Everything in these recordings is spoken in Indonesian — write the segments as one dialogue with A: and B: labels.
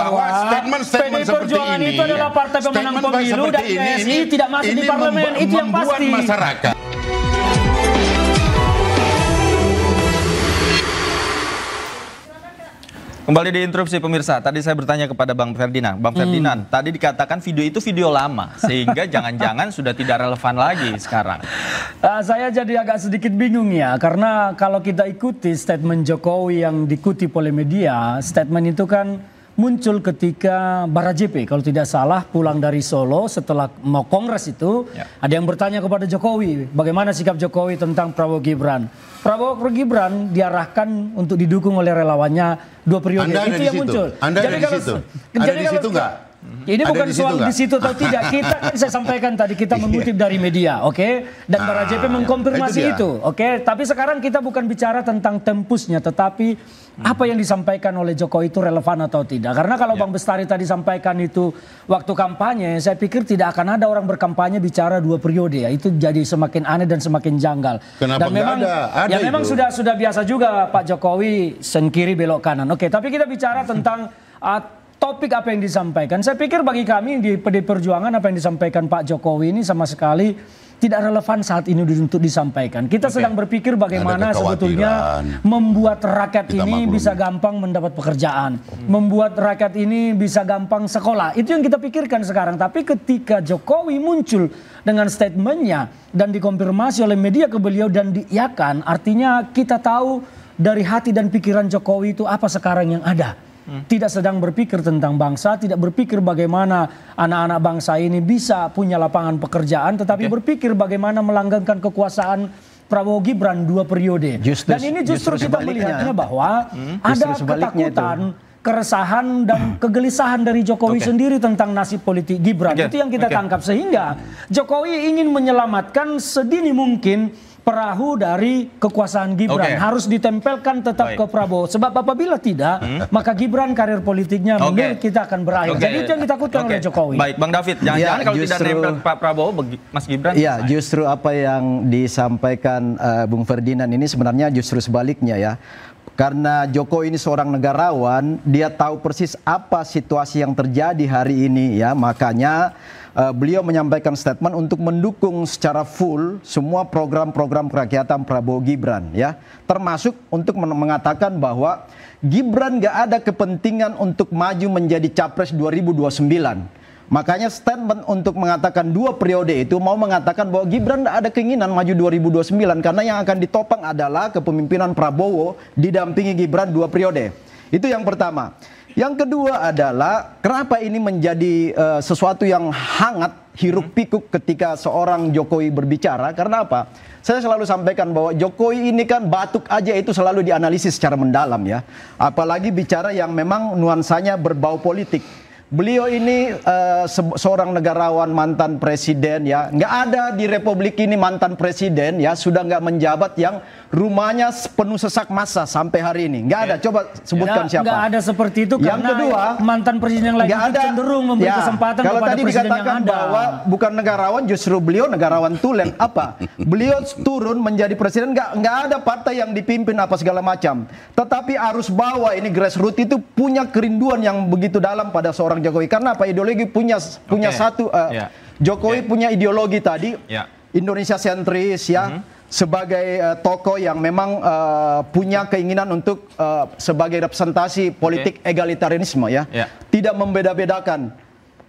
A: bahwa
B: PDI Perjuangan itu adalah partai pemenang pemilu dan PSI tidak masuk di parlemen, itu yang pasti.
A: Masyarakat.
C: Kembali diinterupsi pemirsa, tadi saya bertanya kepada Bang Ferdinand. Bang Ferdinand, tadi dikatakan video itu video lama, sehingga jangan-jangan sudah tidak relevan lagi sekarang.
B: Saya jadi agak sedikit bingung ya, karena kalau kita ikuti statement Jokowi yang dikutip oleh media, statement itu kan muncul ketika Barajepi kalau tidak salah pulang dari Solo setelah mau kongres itu, ada yang bertanya kepada Jokowi bagaimana sikap Jokowi tentang Prabowo Gibran. Prabowo Gibran diarahkan untuk didukung oleh relawannya 2 periode. Itu yang muncul.
A: Anda ada di situ? Ada di situ nggak?
B: Ini bukan soal di situ atau tidak. Kita kan saya sampaikan tadi kita mengutip dari media, oke? Dan Barajepi mengkonfirmasi itu, oke? Tapi sekarang kita bukan bicara tentang tempusnya, tetapi apa yang disampaikan oleh Jokowi itu relevan atau tidak. Karena kalau Bang Bestari tadi sampaikan itu waktu kampanye, saya pikir tidak akan ada orang berkampanye bicara 2 periode ya. Itu jadi semakin aneh dan semakin janggal.
A: Kenapa
B: dan memang
A: ada
B: ya memang sudah biasa juga Pak Jokowi sen kiri belok kanan. Oke, tapi kita bicara tentang topik apa yang disampaikan. Saya pikir bagi kami di PDI Perjuangan apa yang disampaikan Pak Jokowi ini sama sekali tidak relevan saat ini untuk disampaikan. Kita sedang berpikir bagaimana sebetulnya membuat rakyat ini bisa gampang mendapat pekerjaan. Membuat rakyat ini bisa gampang sekolah. Itu yang kita pikirkan sekarang. Tapi ketika Jokowi muncul dengan statementnya dan dikonfirmasi oleh media ke beliau dan diiyakan, artinya kita tahu dari hati dan pikiran Jokowi itu apa sekarang yang ada. Tidak sedang berpikir tentang bangsa, tidak berpikir bagaimana anak-anak bangsa ini bisa punya lapangan pekerjaan, tetapi berpikir bagaimana melanggengkan kekuasaan Prabowo Gibran 2 periode. Dan ini justru kita melihatnya bahwa ada ketakutan, keresahan dan kegelisahan dari Jokowi sendiri tentang nasib politik Gibran. Itu yang kita tangkap, sehingga Jokowi ingin menyelamatkan sedini mungkin perahu dari kekuasaan Gibran. Harus ditempelkan tetap ke Prabowo. Sebab apabila tidak, maka Gibran karir politiknya menurut kita akan berakhir. Jadi itu yang ditakutkan oleh Jokowi.
C: Baik, Bang David, jangan-jangan kalau tidak nempel Pak Prabowo, Mas Gibran.
D: Iya, justru apa yang disampaikan Bung Ferdinand ini sebenarnya justru sebaliknya ya. Karena Jokowi ini seorang negarawan, dia tahu persis apa situasi yang terjadi hari ini ya. Makanya beliau menyampaikan statement untuk mendukung secara full semua program-program kerakyatan Prabowo Gibran ya. Termasuk untuk mengatakan bahwa Gibran gak ada kepentingan untuk maju menjadi capres 2029. Makanya statement untuk mengatakan 2 periode itu mau mengatakan bahwa Gibran tidak ada keinginan maju 2029 karena yang akan ditopang adalah kepemimpinan Prabowo didampingi Gibran 2 periode. Itu yang pertama. Yang kedua adalah kenapa ini menjadi sesuatu yang hangat hiruk pikuk ketika seorang Jokowi berbicara. Karena apa? Saya selalu sampaikan bahwa Jokowi ini kan batuk aja itu selalu dianalisis secara mendalam ya. Apalagi bicara yang memang nuansanya berbau politik. Beliau ini seorang negarawan mantan presiden ya. Nggak ada di Republik ini mantan presiden ya. Sudah nggak menjabat yang rumahnya penuh sesak massa sampai hari ini. Nggak ada. Coba sebutkan siapa.
B: Nggak ada seperti itu
D: yang
B: karena
D: kedua,
B: mantan presiden yang lain itu cenderung memberi kesempatan
D: kalau
B: kepada
D: tadi
B: presiden
D: dikatakan
B: yang ada.
D: bahwa bukan negarawan, justru beliau negarawan tulen. Apa? Beliau turun menjadi presiden, nggak ada partai yang dipimpin apa segala macam. Tetapi arus bawah ini grassroots itu punya kerinduan yang begitu dalam pada seorang Jokowi. Karena apa? Ideologi punya satu. Jokowi punya ideologi tadi. Indonesia sentris ya. Sebagai tokoh yang memang punya keinginan untuk sebagai representasi politik egalitarianisme ya. Tidak membeda-bedakan.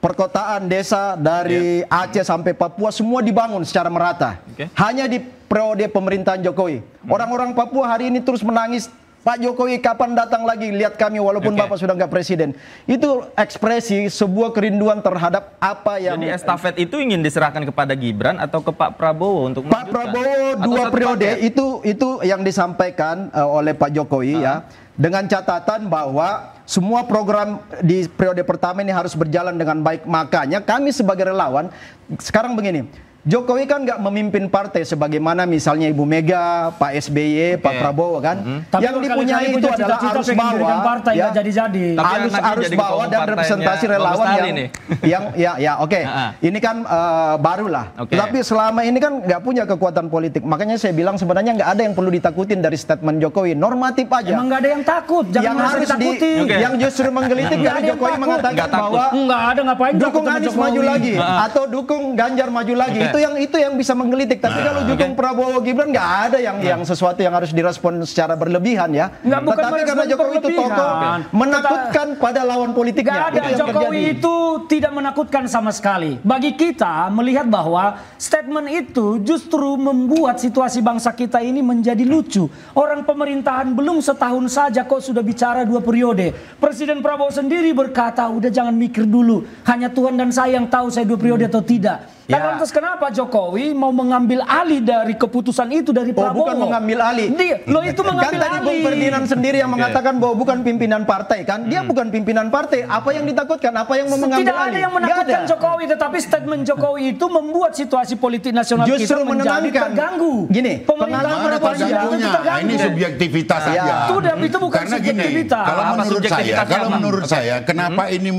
D: Perkotaan, desa dari Aceh sampai Papua semua dibangun secara merata. Hanya di periode pemerintahan Jokowi. Orang-orang Papua hari ini terus menangis. Pak Jokowi kapan datang lagi lihat kami walaupun Bapak sudah nggak presiden. Itu ekspresi sebuah kerinduan terhadap apa yang...
C: Jadi estafet itu ingin diserahkan kepada Gibran atau ke Pak Prabowo untuk
D: Pak Prabowo 2 periode itu yang disampaikan oleh Pak Jokowi ya. Dengan catatan bahwa semua program di periode pertama ini harus berjalan dengan baik. Makanya kami sebagai relawan sekarang begini. Jokowi kan nggak memimpin partai sebagaimana misalnya Ibu Mega, Pak SBY, Pak Prabowo kan.
B: Tapi
D: Yang dipunyai itu adalah arus bawah,
B: partai
D: ya,
B: jadi.
D: arus bawah dan representasi relawan yang oke. Ini kan barulah. Tapi selama ini kan nggak punya kekuatan politik. Makanya saya bilang sebenarnya nggak ada yang perlu ditakutin dari statement Jokowi. Normatif aja.
B: Emang nggak ada yang takut. Jangan
D: yang harus yang justru menggelitik dari Jokowi mengatakan bahwa
B: nggak ada ngapain
D: dukung Anies maju lagi atau dukung Ganjar maju lagi. Itu yang bisa menggelitik. Tapi kalau dukung Prabowo Gibran nggak ada yang sesuatu yang harus direspon secara berlebihan ya. Tetapi karena Jokowi itu tokoh menakutkan pada lawan politiknya.
B: Nggak ada. Jokowi itu tidak menakutkan sama sekali. Bagi kita melihat bahwa statement itu justru membuat situasi bangsa kita ini menjadi lucu. Orang pemerintahan belum setahun saja kok sudah bicara 2 periode. Presiden Prabowo sendiri berkata udah jangan mikir dulu. Hanya Tuhan dan saya yang tahu saya 2 periode atau tidak. Dan lantas kenapa Jokowi mau mengambil alih dari keputusan itu dari Prabowo?
D: Bukan mengambil alih.
B: Itu mengambil
D: kan tadi
B: alih.
D: Bung Ferdinand sendiri yang mengatakan bahwa bukan pimpinan partai kan. Dia bukan pimpinan partai. Apa yang ditakutkan? Apa yang mau mengambil alih?
B: Tidak ada yang menakutkan Jokowi, tetapi statement Jokowi itu membuat situasi politik nasional
D: justru
B: kita menjadi terganggu.
D: Gini,
B: pemerintahan
A: terganggunya. Ini subjektivitas saja.
B: Itu bukan
A: karena
B: subjektivitas.
A: Kalau menurut saya, kenapa ini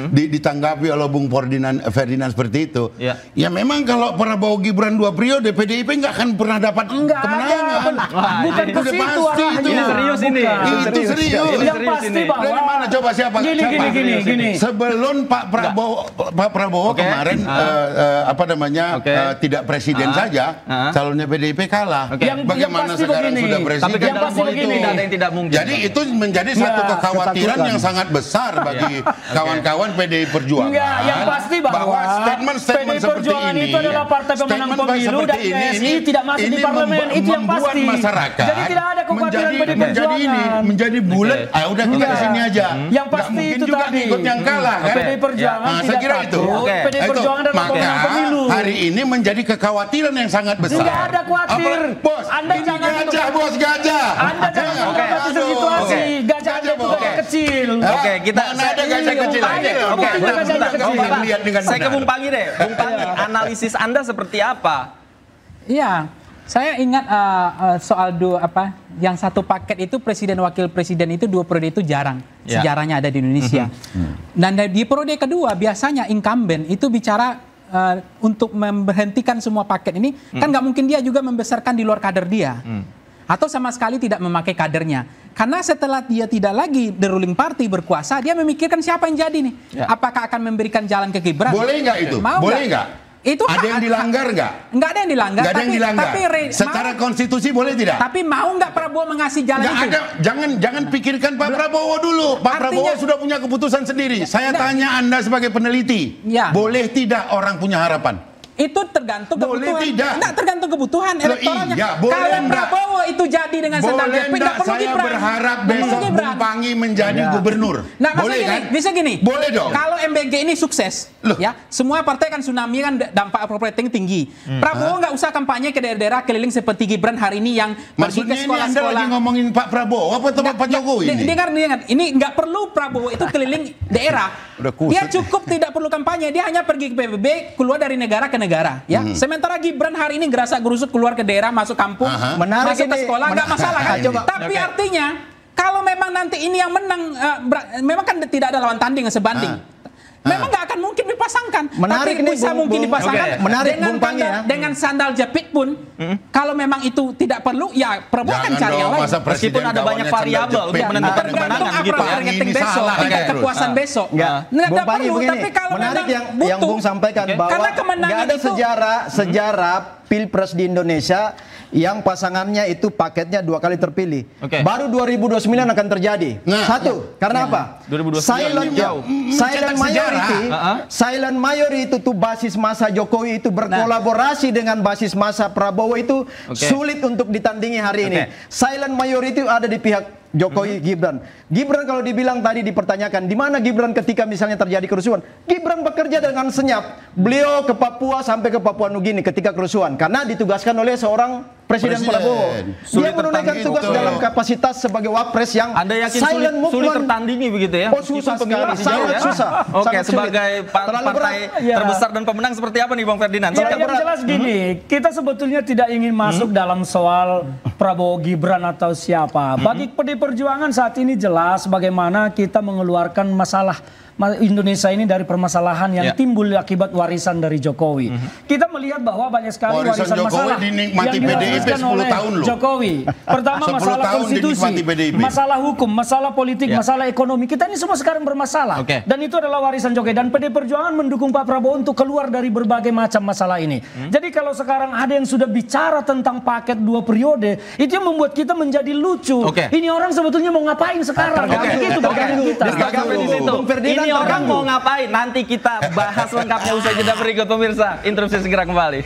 A: ditanggapi oleh Bung Ferdinand seperti itu? Ya memang kalau Prabowo Gibran 2 periode, PDIP nggak akan pernah dapat kemenangan.
B: Bukan ke situ arahnya.
C: Ini serius ini.
A: Itu serius.
B: Yang pasti bahwa
A: dari mana coba siapa?
B: Gini.
A: Sebelum Pak Prabowo kemarin tidak presiden saja, calonnya PDIP kalah. Bagaimana sekarang sudah presiden?
C: Tapi kan dalam politik tidak ada yang tidak mungkin.
A: Jadi itu menjadi satu kekhawatiran yang sangat besar bagi kawan-kawan PDI Perjuangan.
B: Yang pasti bahwa
A: statement seperti ini,
B: itu adalah partai pemenang pemilu dan PSI tidak masuk di parlemen. Itu yang pasti.
A: Masyarakat
B: jadi tidak ada kekhawatiran PDI Perjuangan.
A: Menjadi bulat. Udah kita di sini aja.
B: Yang pasti itu
A: juga
B: tadi.
A: ikut yang kalah kan.
B: PDI Perjuangan
A: saya kira itu.
B: PDI Perjuangan adalah pemenang pemilu.
A: Hari ini menjadi kekhawatiran yang sangat besar.
B: Tidak ada khawatir.
A: Bos,
B: Anda
A: ini
B: jangan
A: gajah, bos gajah.
B: Anda jangan membatasi situasi. Gajah Anda itu gajah kecil.
C: Oke, kita
A: ada gajah kecil aja.
C: Saya ke Bung Pangi deh. Bung Pangi, analisis Anda seperti apa?
E: Iya, saya ingat soal yang satu paket itu presiden wakil presiden itu 2 periode itu jarang sejarahnya ada di Indonesia. Dan di periode kedua biasanya incumbent itu bicara untuk memberhentikan semua paket ini kan nggak mungkin dia juga membesarkan di luar kader dia. Atau sama sekali tidak memakai kadernya. Karena setelah dia tidak lagi the ruling party berkuasa, dia memikirkan siapa yang jadi nih. Apakah akan memberikan jalan ke Gibran?
A: Boleh nggak itu? Boleh nggak?
E: Itu
A: ada yang dilanggar nggak?
E: Nggak ada yang dilanggar.
A: Nggak ada yang dilanggar.
E: Tapi
A: secara konstitusi boleh tidak?
E: Tapi mau nggak Prabowo mengasih jalan
A: nggak
E: itu?
A: Ada. Jangan pikirkan Pak Prabowo dulu. Pak Prabowo sudah punya keputusan sendiri. Saya tanya Anda sebagai peneliti, boleh tidak orang punya harapan?
E: Itu tergantung
A: boleh
E: kebutuhan.
A: Tidak.
E: Enggak, tergantung kebutuhan elektoralnya.
A: Iya,
E: kalau Prabowo itu jadi dengan sendal jepit, enggak perlu
A: Gibran. Saya berharap besok Bung Pangi menjadi gubernur.
E: Nah,
A: boleh kan?
E: Bisa gini.
A: Boleh dong.
E: Kalau MBG ini sukses, ya, semua partai kan tsunami kan dampak appropriating tinggi. Prabowo nggak usah kampanye ke daerah-daerah keliling seperti Gibran hari ini yang pergi ke sekolah-sekolah.
A: Anda lagi ngomongin Pak Prabowo apa Pak Jokowi ini?
E: Dengar. Ini nggak perlu Prabowo itu keliling daerah. Dia cukup tidak perlu kampanye. Dia hanya pergi ke PBB, keluar dari negara ke negara, ya. Sementara Gibran hari ini gerasa-gerusuk keluar ke daerah, masuk kampung, masuk ke sekolah, nggak masalah kan? Tapi artinya, kalau memang nanti ini yang menang, memang kan tidak ada lawan tanding yang sebanding. Memang nggak akan mungkin dipasangkan.
D: Menarik
E: tapi bisa mungkin dipasangkan dengan sandal jepit pun. Kalau memang itu tidak perlu, ya Prabowo akan cari yang lain.
C: Meskipun ada banyak variabel untuk menentukan kemenangan
E: gitu ya. Targeting besok, tingkat kepuasan besok.
D: Nggak perlu, tapi kalau menarik yang Bung sampaikan bahwa nggak ada sejarah Pilpres di Indonesia yang pasangannya itu paketnya 2 kali terpilih. Baru 2029 akan terjadi. Satu, karena apa?
C: 2029
D: silent majority itu basis masa Jokowi itu berkolaborasi dengan basis masa Prabowo itu sulit untuk ditandingi hari ini. Silent majority ada di pihak Jokowi, Gibran kalau dibilang tadi dipertanyakan di mana Gibran ketika misalnya terjadi kerusuhan, Gibran bekerja dengan senyap. Beliau ke Papua sampai ke Papua Nugini ketika kerusuhan karena ditugaskan oleh seorang Presiden Prabowo. Dia menunaikan tugas dalam kapasitas sebagai wapres yang
C: Anda yakin
D: silent
C: sulit tertandingi begitu ya?
D: Oh, susah sekali, sangat susah.
C: Oke, sebagai partai terbesar dan pemenang seperti apa nih Bang Ferdinand?
B: Ya, yang jelas gini, kita sebetulnya tidak ingin masuk dalam soal Prabowo Gibran atau siapa. Bagi PD Perjuangan saat ini jelas bagaimana kita mengeluarkan masalah Indonesia ini dari permasalahan yang timbul akibat warisan dari Jokowi. Kita melihat bahwa banyak sekali warisan masalah
A: dinikmati
B: yang
A: PDIP 10 tahun loh.
B: Jokowi. Pertama masalah konstitusi, masalah hukum, masalah politik, masalah ekonomi. Kita ini semua sekarang bermasalah. Dan itu adalah warisan Jokowi. Dan PD Perjuangan mendukung Pak Prabowo untuk keluar dari berbagai macam masalah ini. Jadi kalau sekarang ada yang sudah bicara tentang paket 2 periode, itu yang membuat kita menjadi lucu. Ini orang sebetulnya mau ngapain sekarang? Begitu pertanyaan kita.
C: Ini orang mau ngapain? Nanti kita bahas lengkapnya usai jeda berikut pemirsa. Interupsi segera kembali.